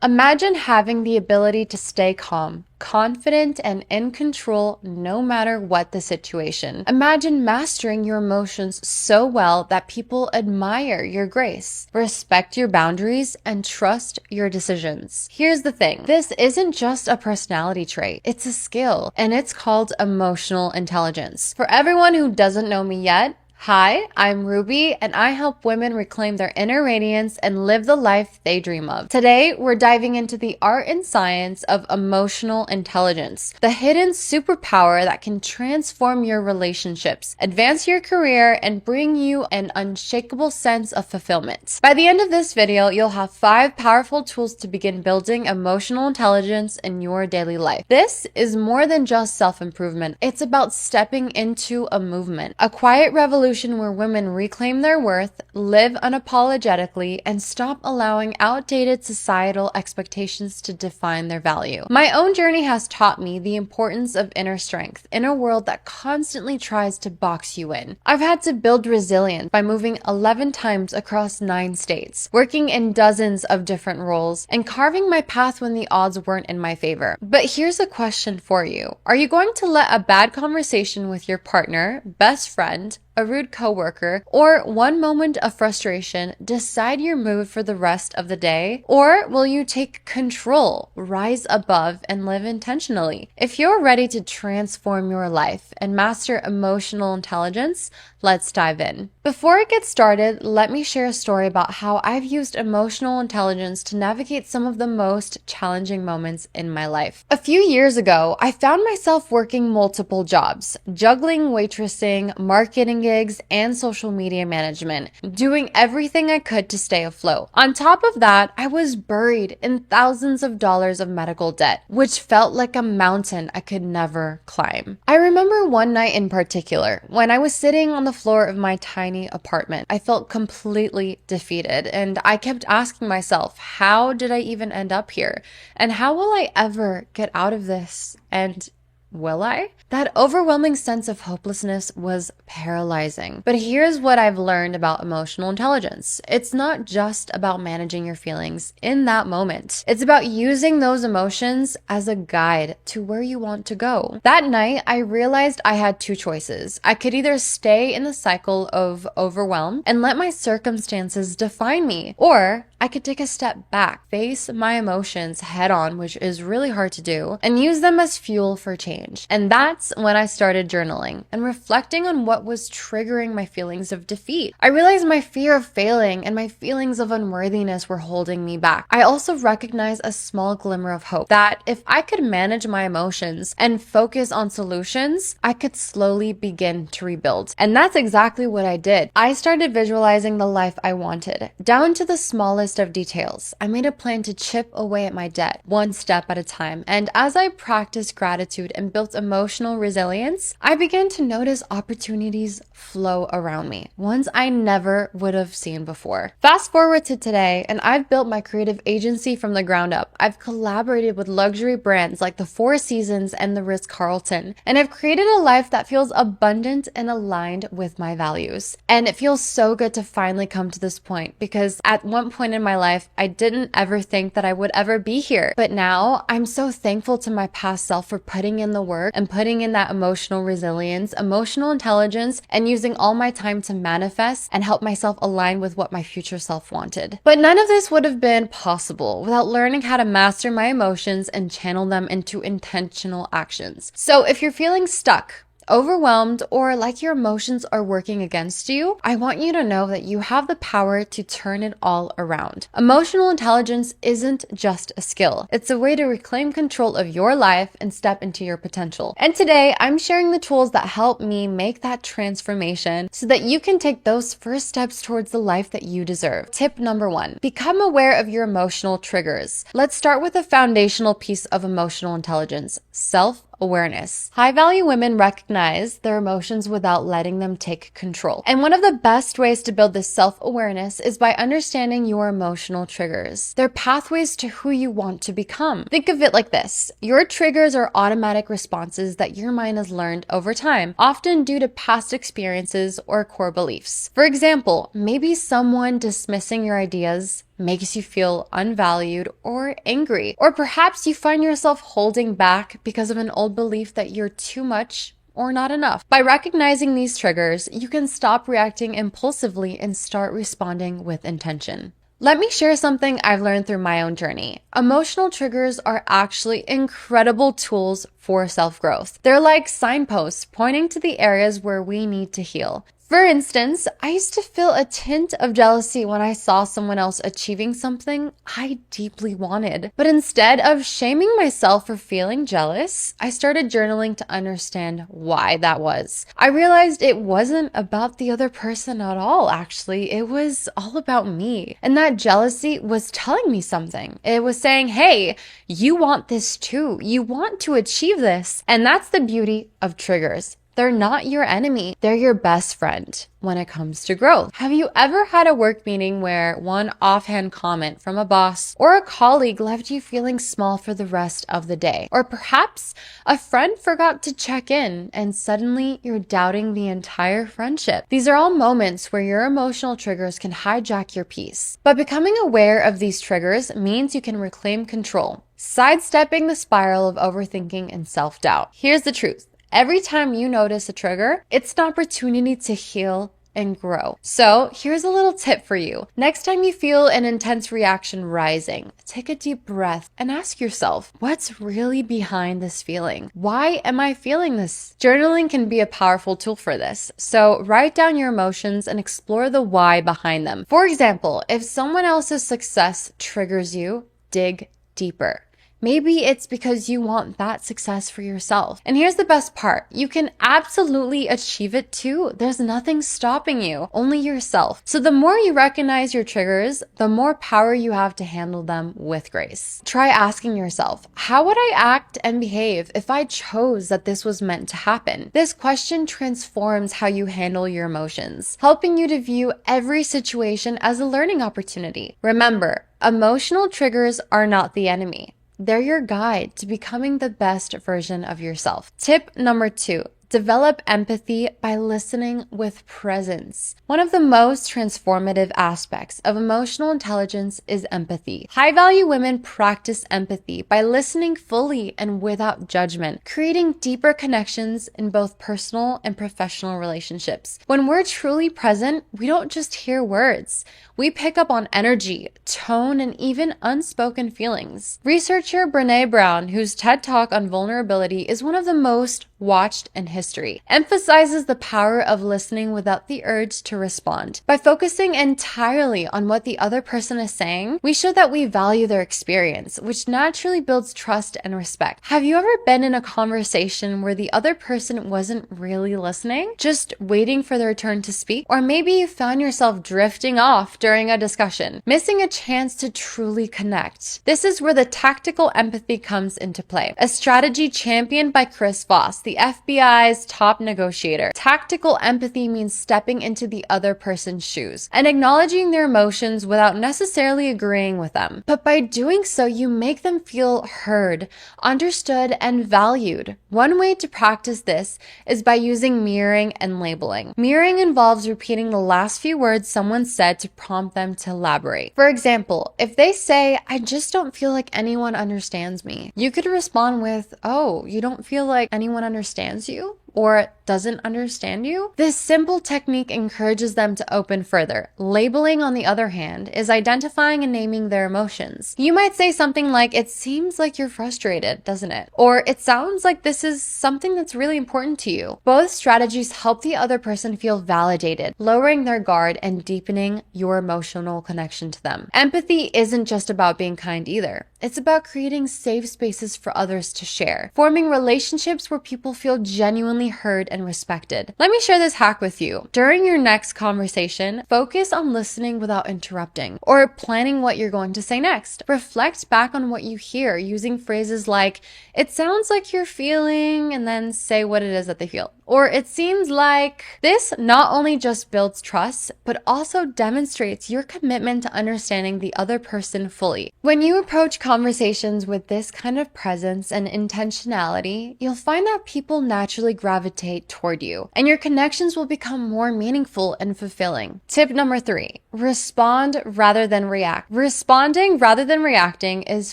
Imagine having the ability to stay calm, confident, and in control no matter what the situation. Imagine mastering your emotions so well that people admire your grace, respect your boundaries, and trust your decisions. Here's the thing. This isn't just a personality trait. It's a skill, and it's called emotional intelligence. For everyone who doesn't know me yet, hi, I'm Ruby, and I help women reclaim their inner radiance and live the life they dream of. Today, we're diving into the art and science of emotional intelligence, the hidden superpower that can transform your relationships, advance your career, and bring you an unshakable sense of fulfillment. By the end of this video, you'll have 5 powerful tools to begin building emotional intelligence in your daily life. This is more than just self-improvement. It's about stepping into a movement, a quiet revolution where women reclaim their worth, live unapologetically, and stop allowing outdated societal expectations to define their value. My own journey has taught me the importance of inner strength in a world that constantly tries to box you in. I've had to build resilience by moving 11 times across 9 states, working in dozens of different roles, and carving my path when the odds weren't in my favor. But here's a question for you. Are you going to let a bad conversation with your partner, best friend, a rude coworker, or one moment of frustration decide your mood for the rest of the day? Or will you take control, rise above, and live intentionally? If you're ready to transform your life and master emotional intelligence, let's dive in. Before I get started, let me share a story about how I've used emotional intelligence to navigate some of the most challenging moments in my life. A few years ago, I found myself working multiple jobs, juggling waitressing, marketing gigs, and social media management, doing everything I could to stay afloat. On top of that, I was buried in thousands of dollars of medical debt, which felt like a mountain I could never climb. I remember one night in particular, when I was sitting on the floor of my tiny apartment. I felt completely defeated, and I kept asking myself, how did I even end up here? And how will I ever get out of this? And will I? That overwhelming sense of hopelessness was paralyzing. But here's what I've learned about emotional intelligence. It's not just about managing your feelings in that moment. It's about using those emotions as a guide to where you want to go. That night, I realized I had 2 choices. I could either stay in the cycle of overwhelm and let my circumstances define me, or I could take a step back, face my emotions head on, which is really hard to do, and use them as fuel for change. And that's when I started journaling and reflecting on what was triggering my feelings of defeat. I realized my fear of failing and my feelings of unworthiness were holding me back. I also recognized a small glimmer of hope that if I could manage my emotions and focus on solutions, I could slowly begin to rebuild. And that's exactly what I did. I started visualizing the life I wanted, down to the smallest of details. I made a plan to chip away at my debt, one step at a time. And as I practiced gratitude and built emotional resilience, I began to notice opportunities flow around me, ones I never would have seen before. Fast forward to today, and I've built my creative agency from the ground up. I've collaborated with luxury brands like the Four Seasons and the Ritz-Carlton, and I've created a life that feels abundant and aligned with my values. And it feels so good to finally come to this point, because at one point in my life, I didn't ever think that I would ever be here. But now I'm so thankful to my past self for putting in the work and putting in that emotional resilience, emotional intelligence, and using all my time to manifest and help myself align with what my future self wanted. But none of this would have been possible without learning how to master my emotions and channel them into intentional actions. So if you're feeling stuck, overwhelmed, or like your emotions are working against you, I want you to know that you have the power to turn it all around. Emotional intelligence isn't just a skill. It's a way to reclaim control of your life and step into your potential. And today, I'm sharing the tools that help me make that transformation so that you can take those first steps towards the life that you deserve. Tip number 1, become aware of your emotional triggers. Let's start with a foundational piece of emotional intelligence: self-awareness. High-value women recognize their emotions without letting them take control. And one of the best ways to build this self-awareness is by understanding your emotional triggers. They're pathways to who you want to become. Think of it like this. Your triggers are automatic responses that your mind has learned over time, often due to past experiences or core beliefs. For example, maybe someone dismissing your ideas makes you feel unvalued or angry. Or perhaps you find yourself holding back because of an old belief that you're too much or not enough. By recognizing these triggers, you can stop reacting impulsively and start responding with intention. Let me share something I've learned through my own journey. Emotional triggers are actually incredible tools for self-growth. They're like signposts pointing to the areas where we need to heal. For instance, I used to feel a tint of jealousy when I saw someone else achieving something I deeply wanted. But instead of shaming myself for feeling jealous, I started journaling to understand why that was. I realized it wasn't about the other person at all, actually. It was all about me. And that jealousy was telling me something. It was saying, hey, you want this too. You want to achieve this. And that's the beauty of triggers. They're not your enemy. They're your best friend when it comes to growth. Have you ever had a work meeting where one offhand comment from a boss or a colleague left you feeling small for the rest of the day? Or perhaps a friend forgot to check in and suddenly you're doubting the entire friendship. These are all moments where your emotional triggers can hijack your peace. But becoming aware of these triggers means you can reclaim control, sidestepping the spiral of overthinking and self-doubt. Here's the truth. Every time you notice a trigger, it's an opportunity to heal and grow. So here's a little tip for you. Next time you feel an intense reaction rising, take a deep breath and ask yourself, what's really behind this feeling? Why am I feeling this? Journaling can be a powerful tool for this. So write down your emotions and explore the why behind them. For example, if someone else's success triggers you, dig deeper. Maybe it's because you want that success for yourself. And here's the best part. You can absolutely achieve it too. There's nothing stopping you, only yourself. So the more you recognize your triggers, the more power you have to handle them with grace. Try asking yourself, how would I act and behave if I chose that this was meant to happen? This question transforms how you handle your emotions, helping you to view every situation as a learning opportunity. Remember, emotional triggers are not the enemy. They're your guide to becoming the best version of yourself. Tip number 2. Develop empathy by listening with presence. One of the most transformative aspects of emotional intelligence is empathy. High-value women practice empathy by listening fully and without judgment, creating deeper connections in both personal and professional relationships. When we're truly present, we don't just hear words. We pick up on energy, tone, and even unspoken feelings. Researcher Brené Brown, whose TED Talk on vulnerability is one of the most watched in history, emphasizes the power of listening without the urge to respond. By focusing entirely on what the other person is saying, we show that we value their experience, which naturally builds trust and respect. Have you ever been in a conversation where the other person wasn't really listening, just waiting for their turn to speak? Or maybe you found yourself drifting off during a discussion, missing a chance to truly connect. This is where the tactical empathy comes into play, a strategy championed by Chris Voss, the FBI's top negotiator. Tactical empathy means stepping into the other person's shoes and acknowledging their emotions without necessarily agreeing with them. But by doing so, you make them feel heard, understood, and valued. One way to practice this is by using mirroring and labeling. Mirroring involves repeating the last few words someone said to prompt them to elaborate. For example, if they say, "I just don't feel like anyone understands me," you could respond with, "Oh, you don't feel like anyone understands you?" or doesn't understand you? This simple technique encourages them to open further. Labeling, on the other hand, is identifying and naming their emotions. You might say something like, "It seems like you're frustrated, doesn't it?" Or, "It sounds like this is something that's really important to you." Both strategies help the other person feel validated, lowering their guard and deepening your emotional connection to them. Empathy isn't just about being kind either. It's about creating safe spaces for others to share, forming relationships where people feel genuinely heard and respected. Let me share this hack with you. During your next conversation, focus on listening without interrupting or planning what you're going to say next. Reflect back on what you hear using phrases like, "It sounds like you're feeling," and then say what it is that they feel. Or it seems like this not only just builds trust, but also demonstrates your commitment to understanding the other person fully. When you approach conversations with this kind of presence and intentionality, you'll find that people naturally gravitate toward you, and your connections will become more meaningful and fulfilling. Tip number 3, respond rather than react. Responding rather than reacting is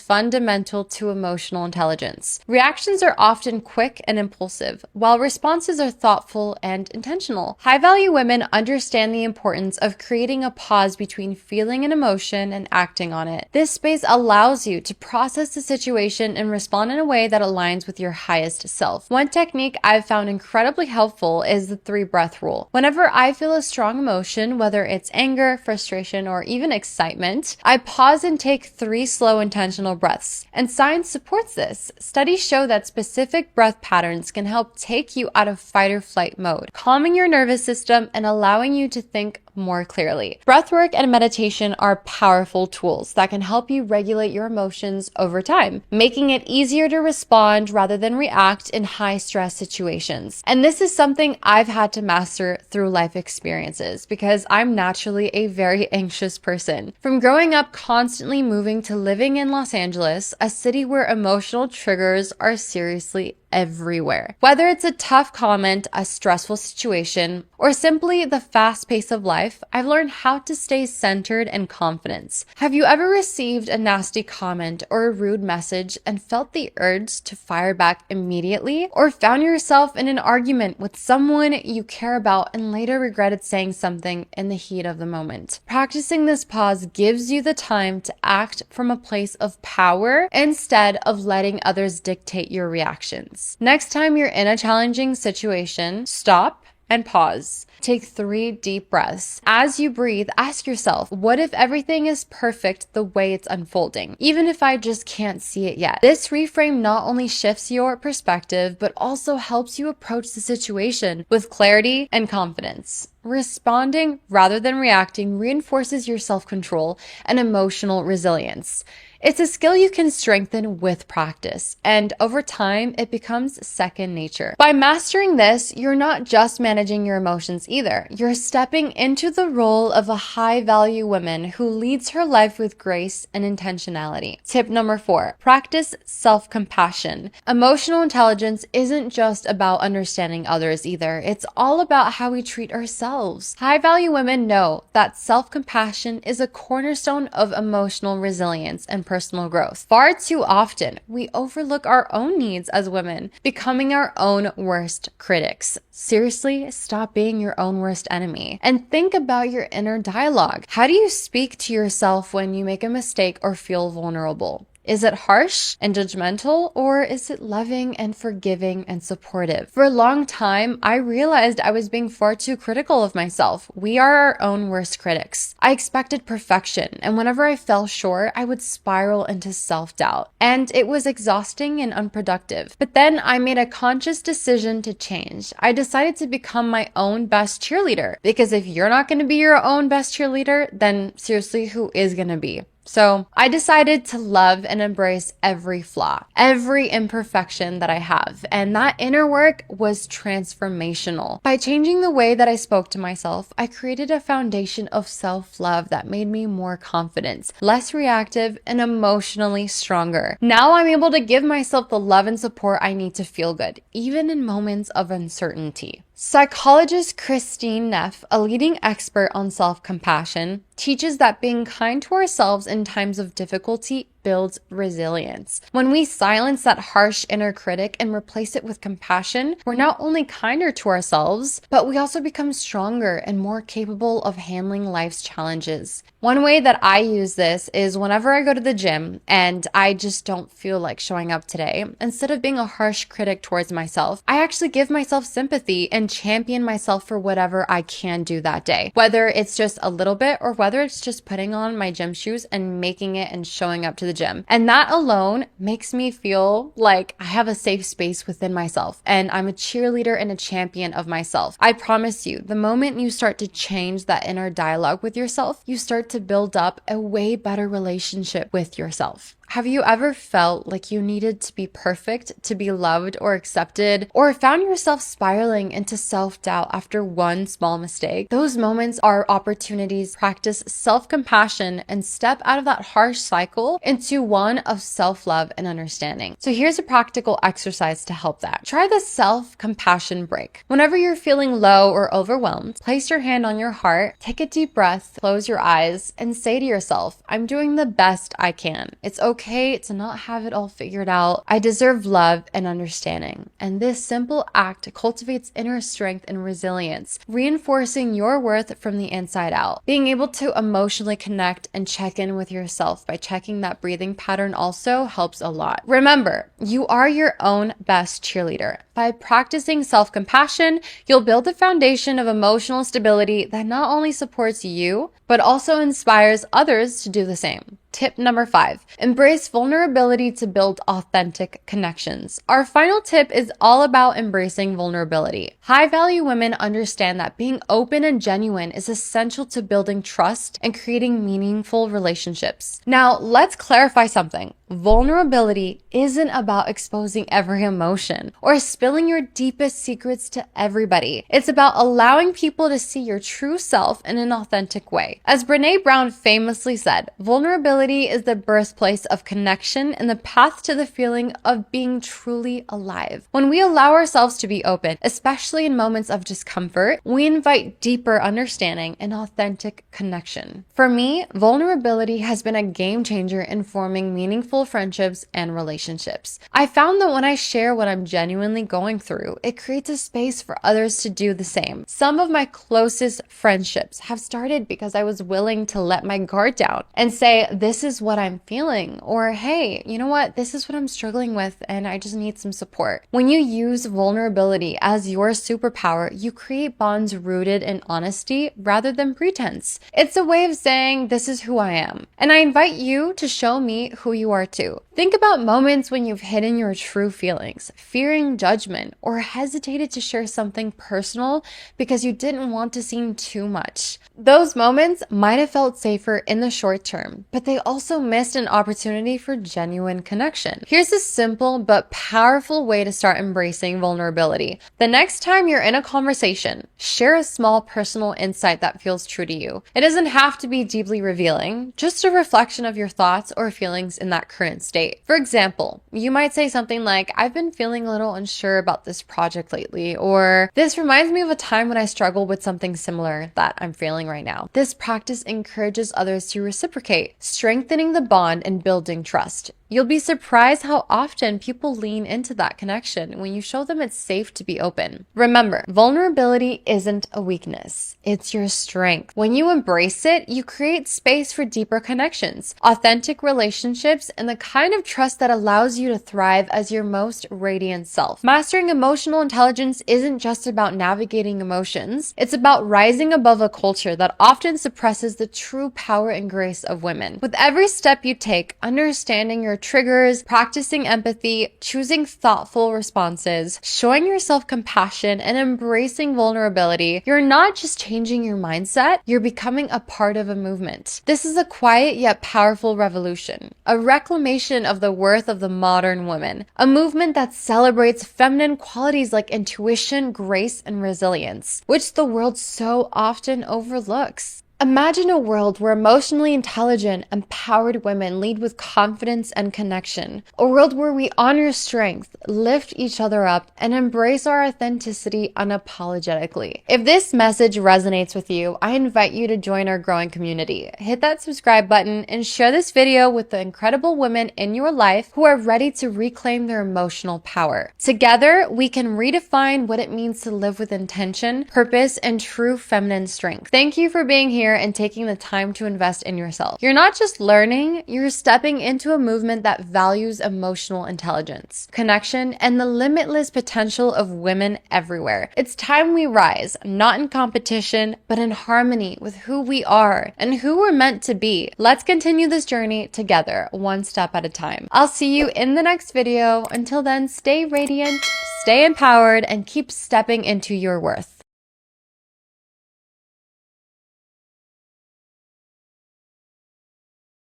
fundamental to emotional intelligence. Reactions are often quick and impulsive, while responses are thoughtful and intentional. High-value women understand the importance of creating a pause between feeling an emotion and acting on it. This space allows you to process the situation and respond in a way that aligns with your highest self. One technique I've found incredibly helpful is the 3-breath rule. Whenever I feel a strong emotion, whether it's anger, frustration, or even excitement, I pause and take 3 slow, intentional breaths. And science supports this. Studies show that specific breath patterns can help take you out of fight or flight mode, calming your nervous system and allowing you to think more clearly. Breathwork and meditation are powerful tools that can help you regulate your emotions over time, making it easier to respond rather than react in high stress situations. And this is something I've had to master through life experiences because I'm naturally a very anxious person. From growing up constantly moving to living in Los Angeles, a city where emotional triggers are seriously everywhere. Whether it's a tough comment, a stressful situation, or simply the fast pace of life, I've learned how to stay centered and confident. Have you ever received a nasty comment or a rude message and felt the urge to fire back immediately? Or found yourself in an argument with someone you care about and later regretted saying something in the heat of the moment? Practicing this pause gives you the time to act from a place of power instead of letting others dictate your reactions. Next time you're in a challenging situation, stop and pause. Take 3 deep breaths. As you breathe, ask yourself, what if everything is perfect the way it's unfolding, even if I just can't see it yet? This reframe not only shifts your perspective, but also helps you approach the situation with clarity and confidence. Responding rather than reacting reinforces your self-control and emotional resilience. It's a skill you can strengthen with practice, and over time, it becomes second nature. By mastering this, you're not just managing your emotions either. You're stepping into the role of a high-value woman who leads her life with grace and intentionality. Tip number 4, practice self-compassion. Emotional intelligence isn't just about understanding others either. It's all about how we treat ourselves. High-value women know that self-compassion is a cornerstone of emotional resilience and personal growth. Far too often, we overlook our own needs as women, becoming our own worst critics. Seriously, stop being your own worst enemy and think about your inner dialogue. How do you speak to yourself when you make a mistake or feel vulnerable? Is it harsh and judgmental, or is it loving and forgiving and supportive? For a long time, I realized I was being far too critical of myself. We are our own worst critics. I expected perfection, and whenever I fell short, I would spiral into self-doubt. And it was exhausting and unproductive. But then I made a conscious decision to change. I decided to become my own best cheerleader, because if you're not going to be your own best cheerleader, then seriously, who is going to be? So I decided to love and embrace every flaw, every imperfection that I have. And that inner work was transformational. By changing the way that I spoke to myself, I created a foundation of self-love that made me more confident, less reactive, and emotionally stronger. Now I'm able to give myself the love and support I need to feel good, even in moments of uncertainty. Psychologist Christine Neff, a leading expert on self-compassion, teaches that being kind to ourselves in times of difficulty builds resilience. When we silence that harsh inner critic and replace it with compassion, we're not only kinder to ourselves, but we also become stronger and more capable of handling life's challenges. One way that I use this is whenever I go to the gym and I just don't feel like showing up today, instead of being a harsh critic towards myself, I actually give myself sympathy and champion myself for whatever I can do that day. Whether it's just a little bit or whether it's just putting on my gym shoes and making it and showing up to the gym. And that alone makes me feel like I have a safe space within myself and I'm a cheerleader and a champion of myself. I promise you, the moment you start to change that inner dialogue with yourself, you start to build up a way better relationship with yourself. Have you ever felt like you needed to be perfect to be loved or accepted, or found yourself spiraling into self-doubt after one small mistake? Those moments are opportunities to practice self-compassion and step out of that harsh cycle into one of self-love and understanding. So here's a practical exercise to help that. Try the self-compassion break. Whenever you're feeling low or overwhelmed, place your hand on your heart, take a deep breath, close your eyes, and say to yourself, I'm doing the best I can. It's okay to not have it all figured out. I deserve love and understanding. And this simple act cultivates inner strength and resilience, reinforcing your worth from the inside out. Being able to emotionally connect and check in with yourself by checking that breathing pattern also helps a lot. Remember, you are your own best cheerleader. By practicing self-compassion, you'll build a foundation of emotional stability that not only supports you, but also inspires others to do the same. Tip number 5, embrace vulnerability to build authentic connections. Our final tip is all about embracing vulnerability. High-value women understand that being open and genuine is essential to building trust and creating meaningful relationships. Now, let's clarify something. Vulnerability isn't about exposing every emotion or spilling your deepest secrets to everybody. It's about allowing people to see your true self in an authentic way. As Brené Brown famously said, vulnerability is the birthplace of connection and the path to the feeling of being truly alive. When we allow ourselves to be open, especially in moments of discomfort, we invite deeper understanding and authentic connection. For me, vulnerability has been a game changer in forming meaningful friendships and relationships. I found that when I share what I'm genuinely going through, it creates a space for others to do the same. Some of my closest friendships have started because I was willing to let my guard down and say, this is what I'm feeling, or hey, you know what, this is what I'm struggling with and I just need some support. When you use vulnerability as your superpower, you create bonds rooted in honesty rather than pretense. It's a way of saying, this is who I am, and I invite you to show me who you are too. Think about moments when you've hidden your true feelings, fearing judgment, or hesitated to share something personal because you didn't want to seem too much. Those moments might have felt safer in the short term, but they also missed an opportunity for genuine connection. Here's a simple but powerful way to start embracing vulnerability. The next time you're in a conversation, share a small personal insight that feels true to you. It doesn't have to be deeply revealing, just a reflection of your thoughts or feelings in that current state. For example, you might say something like, I've been feeling a little unsure about this project lately, or this reminds me of a time when I struggled with something similar that I'm feeling right now. This practice encourages others to reciprocate, strengthening the bond and building trust. You'll be surprised how often people lean into that connection when you show them it's safe to be open. Remember, vulnerability isn't a weakness. It's your strength. When you embrace it, you create space for deeper connections, authentic relationships, and the kind of trust that allows you to thrive as your most radiant self. Mastering emotional intelligence isn't just about navigating emotions. It's about rising above a culture that often suppresses the true power and grace of women. With every step you take, understanding your triggers, practicing empathy, choosing thoughtful responses, showing yourself compassion, and embracing vulnerability, you're not just changing your mindset, you're becoming a part of a movement. This is a quiet yet powerful revolution, a reclamation of the worth of the modern woman, a movement that celebrates feminine qualities like intuition, grace, and resilience, which the world so often overlooks. Imagine a world where emotionally intelligent, empowered women lead with confidence and connection. A world where we honor strength, lift each other up, and embrace our authenticity unapologetically. If this message resonates with you, I invite you to join our growing community. Hit that subscribe button and share this video with the incredible women in your life who are ready to reclaim their emotional power. Together, we can redefine what it means to live with intention, purpose, and true feminine strength. Thank you for being here and taking the time to invest in yourself. You're not just learning, you're stepping into a movement that values emotional intelligence, connection, and the limitless potential of women everywhere. It's time we rise, not in competition, but in harmony with who we are and who we're meant to be. Let's continue this journey together, one step at a time. I'll see you in the next video. Until then, stay radiant, stay empowered, and keep stepping into your worth.